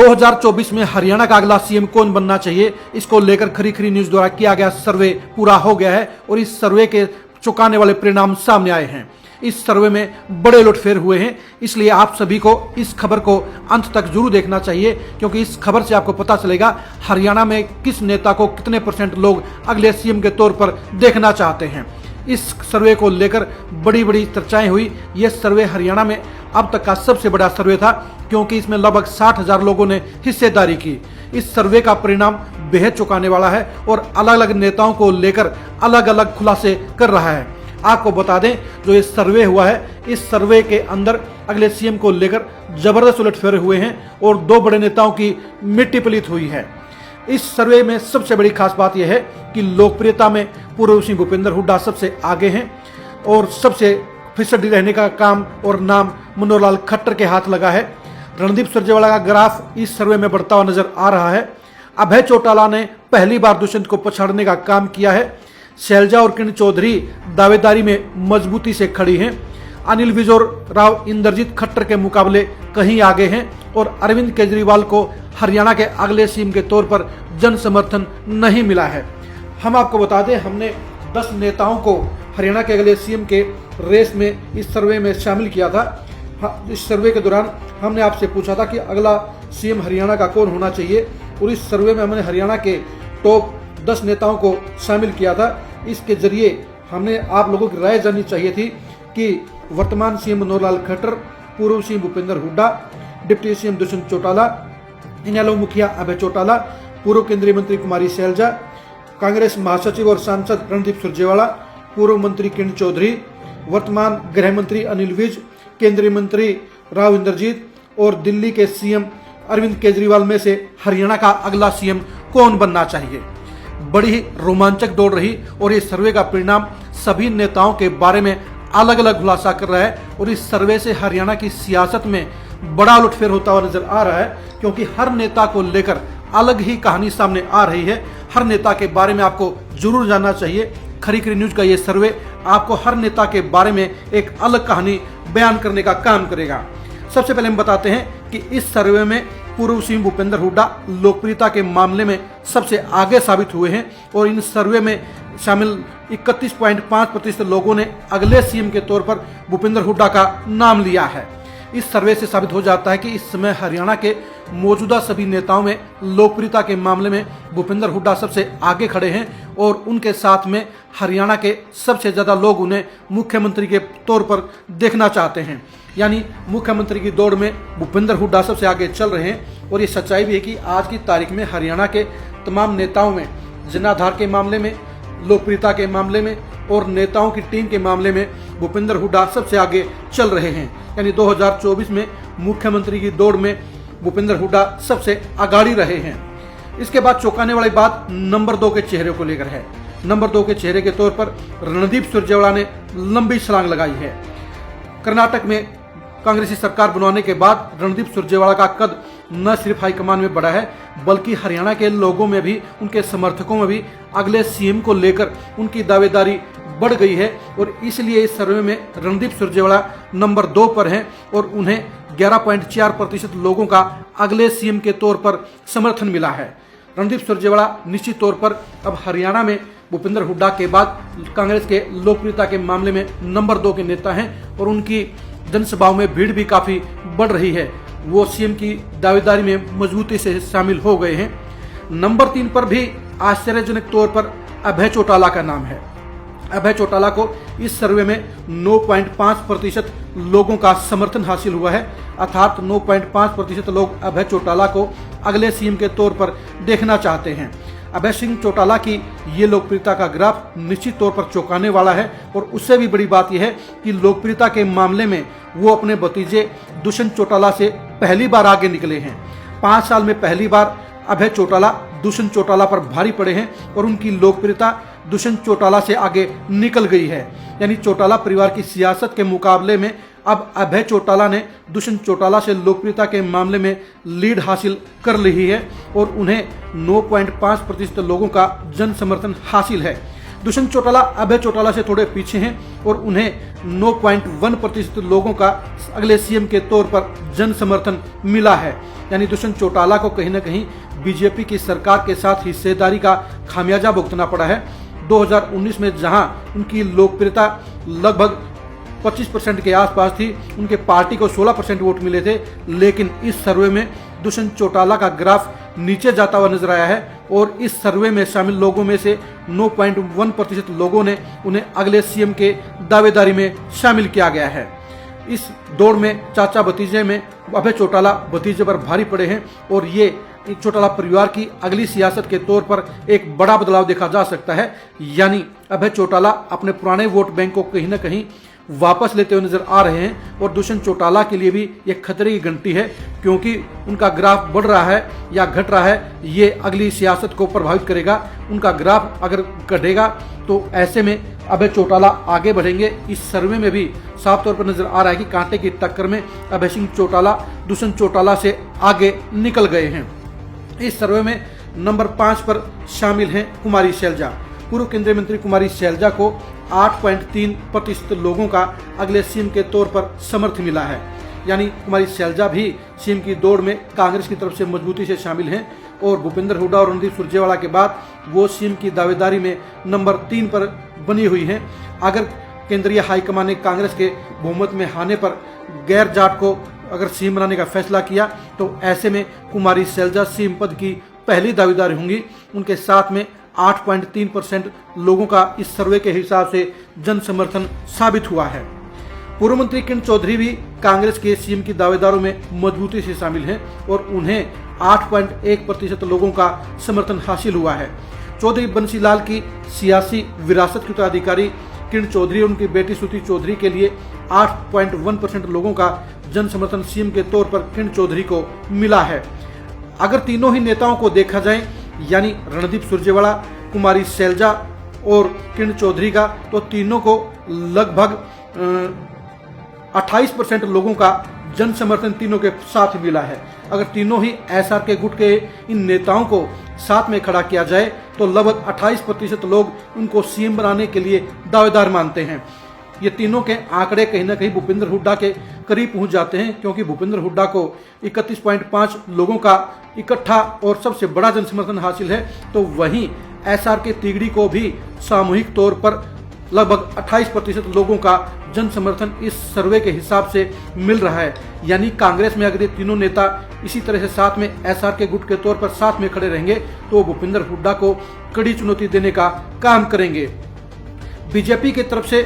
2024 में हरियाणा का अगला सीएम कौन बनना चाहिए, इसको लेकर खरी खरी न्यूज द्वारा किया गया सर्वे पूरा हो गया है और इस सर्वे के चौंकाने वाले परिणाम सामने आए हैं। इस सर्वे में बड़े उलटफेर हुए हैं, इसलिए आप सभी को इस खबर को अंत तक जरूर देखना चाहिए, क्योंकि इस खबर से आपको पता चलेगा हरियाणा में किस नेता को कितने % लोग अगले सीएम के तौर पर देखना चाहते हैं। इस सर्वे को लेकर बड़ी बड़ी चर्चाएं हुई। यह सर्वे हरियाणा में अब तक का सबसे बड़ा सर्वे था, क्योंकि इसमें लगभग 60,000 लोगों ने हिस्सेदारी की। इस सर्वे का परिणाम बेहद चौंकाने वाला है और अलग अलग नेताओं को लेकर अलग अलग खुलासे कर रहा है। आपको बता दें, जो ये सर्वे हुआ है, इस सर्वे के अंदर अगले सीएम को लेकर जबरदस्त उलटफेर हुए हैं और 2 बड़े नेताओं की मिट्टी पलीत हुई है। इस सर्वे में सबसे बड़ी खास बात यह है कि लोकप्रियता में पूर्व सीएम भूपेंद्र हुड्डा सबसे आगे हैं और सबसे फिसडी रहने का काम और नाम मनोहर लाल खट्टर के हाथ लगा है। रणदीप सुरजेवाला का ग्राफ इस सर्वे में बढ़ता हुआ नजर आ रहा है। अभय चौटाला ने पहली बार दुष्यंत को पछाड़ने का काम किया है। शैलजा और किरण चौधरी दावेदारी में मजबूती से खड़ी हैं। अनिल विज और राव इंद्रजीत खट्टर के मुकाबले कहीं आगे हैं और अरविंद केजरीवाल को हरियाणा के अगले सीएम के तौर पर जन समर्थन नहीं मिला है। हम आपको बता दें, हमने 10 नेताओं को हरियाणा के अगले सीएम के रेस में इस सर्वे में शामिल किया था। इस सर्वे के दौरान हमने आपसे पूछा था कि अगला सीएम हरियाणा का कौन होना चाहिए, और इस सर्वे में हमने हरियाणा के टॉप 10 नेताओं को शामिल किया था। इसके जरिए हमने आप लोगों की राय जाननी चाहिए थी कि वर्तमान सीएम मनोहर लाल खट्टर, पूर्व CM Bhupinder Hooda, deputy CM Dushyant Chautala, INLD मुखिया अभय चौटाला, पूर्व केंद्रीय मंत्री कुमारी शैलजा, कांग्रेस महासचिव और सांसद रणदीप सुरजेवाला, पूर्व मंत्री किरण चौधरी, वर्तमान गृह मंत्री अनिल विज, केंद्रीय मंत्री राव इंद्रजीत और दिल्ली के सीएम अरविंद केजरीवाल में से हरियाणा का अगला सीएम कौन बनना चाहिए। बड़ी ही रोमांचक दौड़ रही और इस सर्वे का परिणाम सभी नेताओं के बारे में अलग अलग खुलासा कर रहा है और इस सर्वे से हरियाणा की सियासत में बड़ा उलटफेर होता हुआ नजर आ रहा है, क्योंकि हर नेता को लेकर अलग ही कहानी सामने आ रही है। हर नेता के बारे में आपको जरूर जानना चाहिए। खरी खरी न्यूज का ये सर्वे आपको हर नेता के बारे में एक अलग कहानी बयान करने का काम करेगा। सबसे पहले हम बताते हैं कि इस सर्वे में पूर्व सीएम भूपेंद्र हुड्डा लोकप्रियता के मामले में सबसे आगे साबित हुए हैं और इन सर्वे में शामिल 31.5% लोगों ने अगले सीएम के तौर पर भूपेंद्र हुड्डा का नाम लिया है। इस सर्वे से साबित हो जाता है कि इस समय हरियाणा के मौजूदा सभी नेताओं में लोकप्रियता के मामले में भूपेंद्र हुड्डा सबसे आगे खड़े हैं और उनके साथ में हरियाणा के सबसे ज्यादा लोग उन्हें मुख्यमंत्री के तौर पर देखना चाहते हैं। यानी मुख्यमंत्री की दौड़ में भूपेंद्र हुड्डा सबसे आगे चल रहे हैं और ये सच्चाई भी है कि आज की तारीख में हरियाणा के तमाम नेताओं में जनाधार के मामले में, लोकप्रियता के मामले में और नेताओं की टीम के मामले में भूपेंद्र हुड्डा सबसे आगे चल रहे हैं। यानी 2024 में मुख्यमंत्री की दौड़ में भूपेंद्र हुड्डा सबसे आगाड़ी रहे हैं। इसके बाद चौंकाने वाली बात नंबर 2 के चेहरे को लेकर है। नंबर 2 के चेहरे के तौर पर रणदीप सुरजेवाला ने लंबी छलांग लगाई है। कर्नाटक में कांग्रेसी सरकार बनवाने के बाद रणदीप सुरजेवाला का कद न सिर्फ हाईकमान में बढ़ा है, बल्कि हरियाणा के लोगों में भी, उनके समर्थकों में भी अगले सीएम को लेकर उनकी दावेदारी बढ़ गई है और इसलिए इस सर्वे में रणदीप सुरजेवाला नंबर 2 पर हैं और उन्हें 11.4% लोगों का अगले सीएम के तौर पर समर्थन मिला है। रणदीप सुरजेवाला निश्चित तौर पर अब हरियाणा में भूपेंद्र हुड्डा के बाद कांग्रेस के लोकप्रियता के मामले में नंबर 2 के नेता हैं और उनकी जनसभाओं में भीड़ भी काफी बढ़ रही है। वो सीएम की दावेदारी में मजबूती से शामिल हो गए हैं। नंबर 3 पर भी आश्चर्यजनक तौर पर अभय चौटाला का नाम है। अभय चौटाला को इस सर्वे में 9.5% लोगों का समर्थन हासिल हुआ है, अर्थात 9.5% लोग अभय चौटाला को अगले सीएम के तौर पर देखना चाहते हैं। अभय सिंह चौटाला की ये लोकप्रियता का ग्राफ निश्चित तौर पर चौंकाने वाला है और उससे भी बड़ी बात यह है कि लोकप्रियता के मामले में वो अपने भतीजे दुष्यंत चौटाला से पहली बार आगे निकले हैं। 5 साल में पहली बार अभय चौटाला दुष्यंत चौटाला पर भारी पड़े हैं और उनकी लोकप्रियता दुष्यंत चौटाला से आगे निकल गई है। यानी चौटाला परिवार की सियासत के मुकाबले में अब अभय चौटाला ने दुष्यंत चौटाला से लोकप्रियता के मामले में लीड हासिल कर ली है और उन्हें 9.5% लोगों का जन समर्थन हासिल है। दुष्यंत चौटाला अभय चौटाला से थोड़े पीछे हैं और उन्हें 9.1% लोगों का अगले सीएम के तौर पर जन समर्थन मिला है। यानी दुष्यंत चौटाला को कहीं न कहीं बीजेपी की सरकार के साथ हिस्सेदारी का खामियाजा भुगतना पड़ा है। 2019 में जहां उनकी लोकप्रियता लगभग 25% के आसपास थी, उनके पार्टी को 16% वोट मिले थे, लेकिन इस सर्वे में दुष्यंत चौटाला का ग्राफ नीचे जाता हुआ नजर आया है और इस सर्वे में शामिल लोगों में से 9.1% लोगों ने उन्हें अगले सीएम के दावेदारी में शामिल किया गया है। इस दौड़ में चाचा भतीजे में अभय चौटाला भतीजे पर भारी पड़े हैं और ये चौटाला परिवार की अगली सियासत के तौर पर एक बड़ा बदलाव देखा जा सकता है। यानी अभय चौटाला अपने पुराने वोट बैंक को कहीं न कहीं वापस लेते हुए नजर आ रहे हैं और दुष्यंत चौटाला के लिए भी ये खतरे की घंटी है, क्योंकि उनका ग्राफ बढ़ रहा है या घट रहा है, ये अगली सियासत को प्रभावित करेगा। उनका ग्राफ अगर घटेगा तो ऐसे में अभय चौटाला आगे बढ़ेंगे। इस सर्वे में भी साफ तौर पर नजर आ रहा है कि कांटे की टक्कर में अभय सिंह चौटाला दुष्यंत चौटाला से आगे निकल गए हैं। इस सर्वे में नंबर 5 पर शामिल हैं कुमारी शैलजा। पूर्व केंद्रीय मंत्री कुमारी शैलजा को 8.3% लोगों का अगले सीएम के तौर पर समर्थन मिला है। यानी कुमारी शैलजा भी सीएम की दौड़ में कांग्रेस की तरफ से मजबूती से शामिल हैं और भूपेंद्र हुड्डा और रणदीप सुरजेवाला के बाद वो सीएम की दावेदारी में नंबर 3 पर बनी हुई हैं। अगर केंद्रीय हाईकमान ने कांग्रेस के बहुमत में आने पर गैर जाट को अगर सीएम बनाने का फैसला किया तो ऐसे में कुमारी शैलजा सीएम पद की पहली दावेदार होंगी। उनके साथ में 8.3% लोगों का इस सर्वे के हिसाब से जन समर्थन साबित हुआ है। पूर्व मंत्री किरण चौधरी भी कांग्रेस के सीएम की दावेदारों में मजबूती से शामिल हैं और उन्हें 8.1% लोगों का समर्थन हासिल हुआ है। चौधरी बंसीलाल की सियासी विरासत के उत्तराधिकारी किरण चौधरी और उनकी बेटी श्रुति चौधरी के लिए 8.1% लोगों का जन समर्थन सीएम के तौर पर किरण चौधरी को मिला है। अगर तीनों ही नेताओं को देखा जाए, यानी रणदीप सुरजेवाला, कुमारी शैलजा और किरण चौधरी का, तो तीनों को लगभग 28% लोगों का जन समर्थन तीनों के साथ मिला है। अगर तीनों ही एसआर के गुट के इन नेताओं को साथ में खड़ा किया जाए तो लगभग 28% लोग उनको सीएम बनाने के लिए दावेदार मानते हैं। ये तीनों के आंकड़े कहीं ना कहीं भूपेंद्र हुड्डा के करीब पहुंच जाते हैं, क्योंकि भूपेंद्र हुड्डा को 31.5 लोगों का इकट्ठा और सबसे बड़ा जन समर्थन हासिल है, तो वहीं एसआर के तिगड़ी को भी सामूहिक तौर पर लगभग 28% लोगों का जन समर्थन इस सर्वे के हिसाब से मिल रहा है। यानी कांग्रेस में अगर ये तीनों नेता इसी तरह से साथ में एसआर के गुट के तौर पर साथ में खड़े रहेंगे तो भूपेंद्र हुड्डा को कड़ी चुनौती देने का काम करेंगे। बीजेपी की तरफ से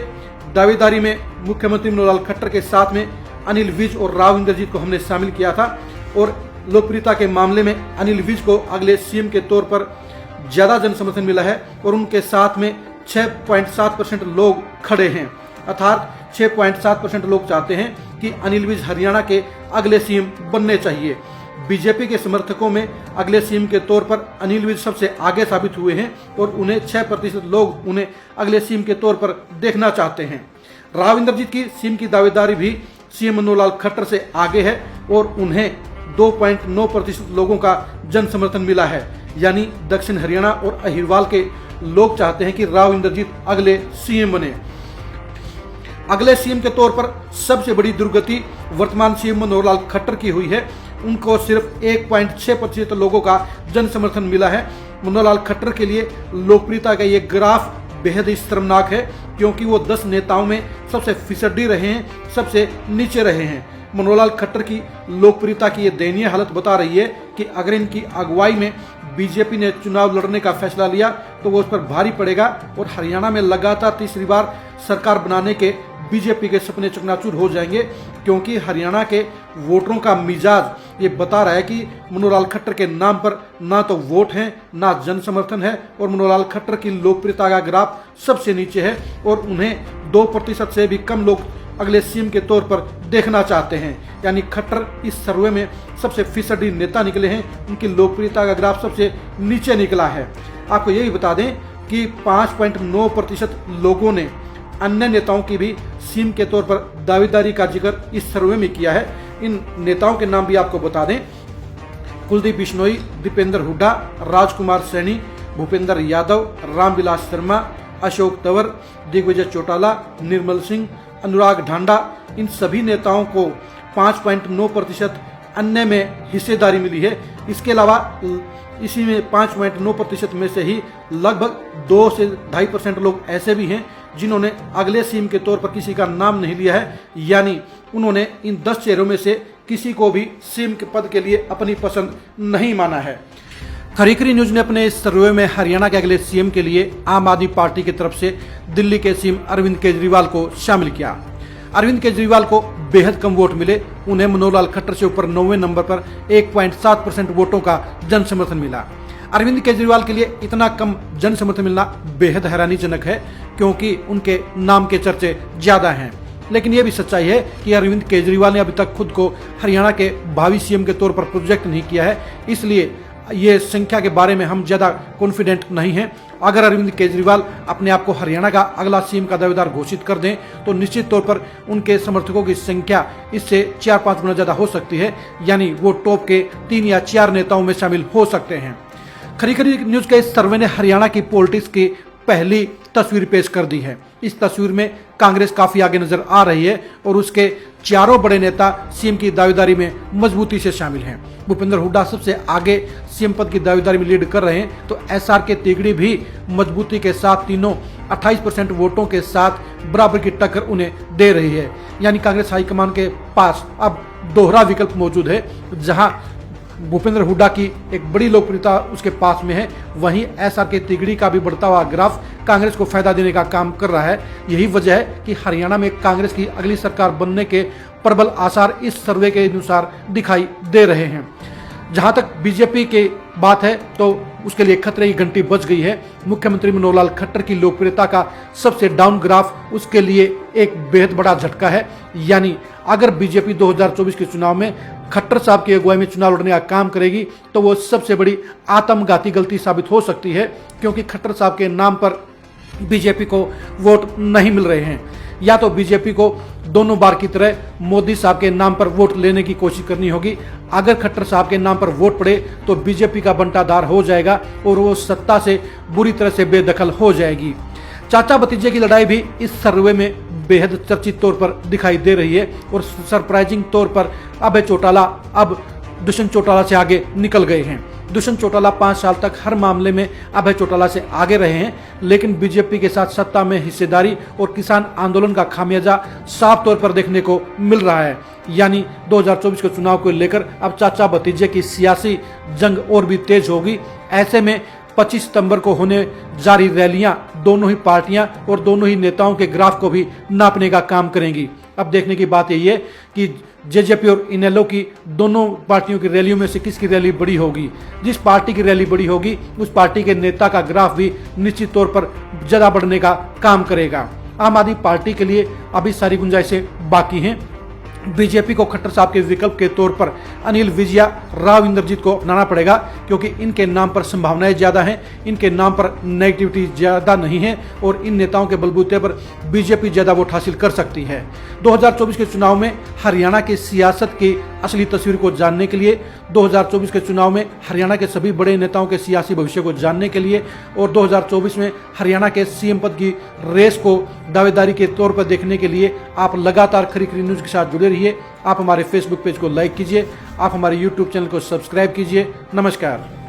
दावेदारी में मुख्यमंत्री मनोहर लाल खट्टर के साथ में अनिल विज और राव इंद्रजीत को हमने शामिल किया था और लोकप्रियता के मामले में अनिल विज को अगले सीएम के तौर पर ज्यादा जन समर्थन मिला है और उनके साथ में 6.7% लोग खड़े हैं। अर्थात 6.7% लोग चाहते हैं कि अनिल विज हरियाणा के अगले सीएम बनने चाहिए। बीजेपी के समर्थकों में अगले सीएम के तौर पर अनिल विज सबसे आगे साबित हुए हैं और उन्हें 6% लोग उन्हें अगले सीएम के तौर पर देखना चाहते हैं। राव इंद्रजीत की सीएम की दावेदारी भी सीएम मनोहर लाल खट्टर से आगे है और उन्हें 2.9% लोगों का जन समर्थन मिला है। यानी दक्षिण हरियाणा और अहिरवाल के लोग चाहते हैं कि राव इंद्रजीत अगले सीएम बने। अगले सीएम के तौर पर सबसे बड़ी दुर्गति वर्तमान सीएम मनोहर लाल खट्टर की हुई है। उनको सिर्फ 1.6% लोगों का जन समर्थन मिला है। मनोहर लाल खट्टर के लिए लोकप्रियता का ये ग्राफ बेहद ही शर्मनाक है, क्योंकि वो 10 नेताओं में सबसे फिसड्डी रहे हैं, सबसे नीचे रहे हैं। मनोहर लाल खट्टर की लोकप्रियता की ये दयनीय हालत बता रही है कि अगर इनकी अगुवाई में बीजेपी ने चुनाव लड़ने का फैसला लिया तो वो उस पर भारी पड़ेगा और हरियाणा में लगातार तीसरी बार सरकार बनाने के बीजेपी के सपने चकनाचूर हो जाएंगे, क्योंकि हरियाणा के वोटरों का मिजाज ये बता रहा है कि मनोहर लाल खट्टर के नाम पर ना तो वोट है ना जन समर्थन है और मनोहर लाल खट्टर की लोकप्रियता का ग्राफ सबसे नीचे है और उन्हें 2% से भी कम लोग अगले सीएम के तौर पर देखना चाहते हैं। यानी खट्टर इस सर्वे में सबसे फिसडी नेता निकले हैं, उनकी लोकप्रियता का ग्राफ सबसे नीचे निकला है। आपको यही बता दें कि 5.9% लोगों ने अन्य नेताओं की भी सीएम के तौर पर दावेदारी का जिक्र इस सर्वे में किया है। इन नेताओं के नाम भी आपको बता दें: कुलदीप बिश्नोई, दीपेंद्र हुड्डा, राजकुमार सैनी, भूपेंद्र यादव, रामविलास शर्मा, अशोक तंवर, दिग्विजय चौटाला, निर्मल सिंह, अनुराग ढांडा, इन सभी नेताओं को 5.9%, अन्य में हिस्सेदारी मिली है। इसके अलावा इसी में 5.9% में से ही लगभग 2 से 2.5% लोग ऐसे भी हैं जिन्होंने अगले सीएम के तौर पर किसी का नाम नहीं लिया है, यानी उन्होंने इन 10 चेहरों में से किसी को भी सीएम के पद के लिए अपनी पसंद नहीं माना है। खरीखरी न्यूज ने अपने इस सर्वे में हरियाणा के अगले सीएम के लिए आम आदमी पार्टी की तरफ से दिल्ली के सीएम अरविंद केजरीवाल को शामिल किया। अरविंद केजरीवाल को बेहद कम वोट मिले। उन्हें मनोहर लाल खट्टर से ऊपर 9वें नंबर पर 1.7% वोटों का जन समर्थन मिला। अरविंद केजरीवाल के लिए इतना कम जन समर्थन मिलना बेहद हैरानीजनक है, क्योंकि उनके नाम के चर्चे ज्यादा हैं। लेकिन यह भी सच्चाई है कि अरविंद केजरीवाल ने अभी तक खुद को हरियाणा के भावी सीएम के तौर पर प्रोजेक्ट नहीं किया है, इसलिए ये संख्या के बारे में हम ज्यादा कॉन्फिडेंट नहीं हैं। अगर अरविंद केजरीवाल अपने आप को हरियाणा का अगला सीएम का दावेदार घोषित कर दें तो निश्चित तौर पर उनके समर्थकों की संख्या इससे 4-5 गुना ज्यादा हो सकती है, यानी वो टॉप के 3 या 4 नेताओं में शामिल हो सकते हैं। खरीखरी न्यूज के इस सर्वे ने हरियाणा की पॉलिटिक्स की पहली तस्वीर पेश कर दी है। इस तस्वीर में कांग्रेस काफी आगे नजर आ रही है और उसके चारों बड़े नेता सीएम की दावेदारी में मजबूती से शामिल हैं। भूपेंद्र हुड्डा सबसे आगे सीएम पद की दावेदारी में लीड कर रहे हैं, तो एसआर के तिगड़ी भी मजबूती के साथ तीनों 28% वोटों के साथ बराबर की टक्कर उन्हें दे रही है। यानी कांग्रेस हाईकमान के पास अब दोहरा विकल्प मौजूद है, जहां भूपेंद्र हुड्डा की एक बड़ी लोकप्रियता उसके पास में है, वहीं एसआर के तिगड़ी का भी बढ़ता हुआ ग्राफ कांग्रेस को फायदा देने का काम कर रहा है। यही वजह है कि हरियाणा में कांग्रेस की अगली सरकार बनने के प्रबल आसार इस सर्वे के अनुसार दिखाई दे रहे हैं। जहां तक बीजेपी की बात है तो उसके लिए खतरे की घंटी बज गई है। मुख्यमंत्री मनोहर लाल खट्टर की लोकप्रियता का सबसे डाउन ग्राफ उसके लिए एक बेहद बड़ा झटका है। यानी अगर बीजेपी 2024 के चुनाव में खट्टर साहब की अगुवाई में चुनाव लड़ने का काम करेगी तो वो सबसे बड़ी आत्मघाती गलती साबित हो सकती है, क्योंकि खट्टर साहब के नाम पर बीजेपी को वोट नहीं मिल रहे हैं। या तो बीजेपी को दोनों बार की तरह मोदी साहब के नाम पर वोट लेने की कोशिश करनी होगी। अगर खट्टर साहब के नाम पर वोट पड़े तो बीजेपी का बंटाधार हो जाएगा और वो सत्ता से बुरी तरह से बेदखल हो जाएगी। चाचा भतीजे की लड़ाई भी इस सर्वे में बेहद चर्चित तौर पर दिखाई दे रही है और सरप्राइजिंग तौर पर अभय चौटाला अब दुष्यंत चौटाला से आगे निकल गए हैं। दुष्यंत चौटाला 5 साल तक हर मामले में अभय चौटाला से आगे रहे हैं, लेकिन बीजेपी के साथ सत्ता में हिस्सेदारी और किसान आंदोलन का खामियाजा साफ तौर पर देखने को मिल रहा है। यानी 2024 के चुनाव को लेकर अब चाचा भतीजे की सियासी जंग और भी तेज होगी। ऐसे में 25 सितंबर को होने जारी रैलियां दोनों ही पार्टियां और दोनों ही नेताओं के ग्राफ को भी नापने का काम करेंगी। अब देखने की बात यही है कि जेजेपी और इनेलो की दोनों पार्टियों की रैलियों में से किसकी रैली बड़ी होगी। जिस पार्टी की रैली बड़ी होगी उस पार्टी के नेता का ग्राफ भी निश्चित तौर पर ज्यादा बढ़ने का काम करेगा। आम आदमी पार्टी के लिए अभी सारी गुंजाइशें बाकी हैं। बीजेपी को खट्टर साहब के विकल्प के तौर पर अनिल विजया, राव इंद्रजीत को अपनाना पड़ेगा, क्योंकि इनके नाम पर संभावनाएं ज्यादा हैं, इनके नाम पर नेगेटिविटी ज्यादा नहीं है और इन नेताओं के बलबूते पर बीजेपी ज्यादा वोट हासिल कर सकती है। 2024 के चुनाव में हरियाणा की सियासत की असली तस्वीर को जानने के लिए, 2024 के चुनाव में हरियाणा के सभी बड़े नेताओं के सियासी भविष्य को जानने के लिए और 2024 में हरियाणा के सीएम पद की रेस को दावेदारी के तौर पर देखने के लिए आप लगातार खरीखरी न्यूज के साथ जुड़े रहिए। आप हमारे फेसबुक पेज को लाइक कीजिए, आप हमारे यूट्यूब चैनल को सब्सक्राइब कीजिए। नमस्कार।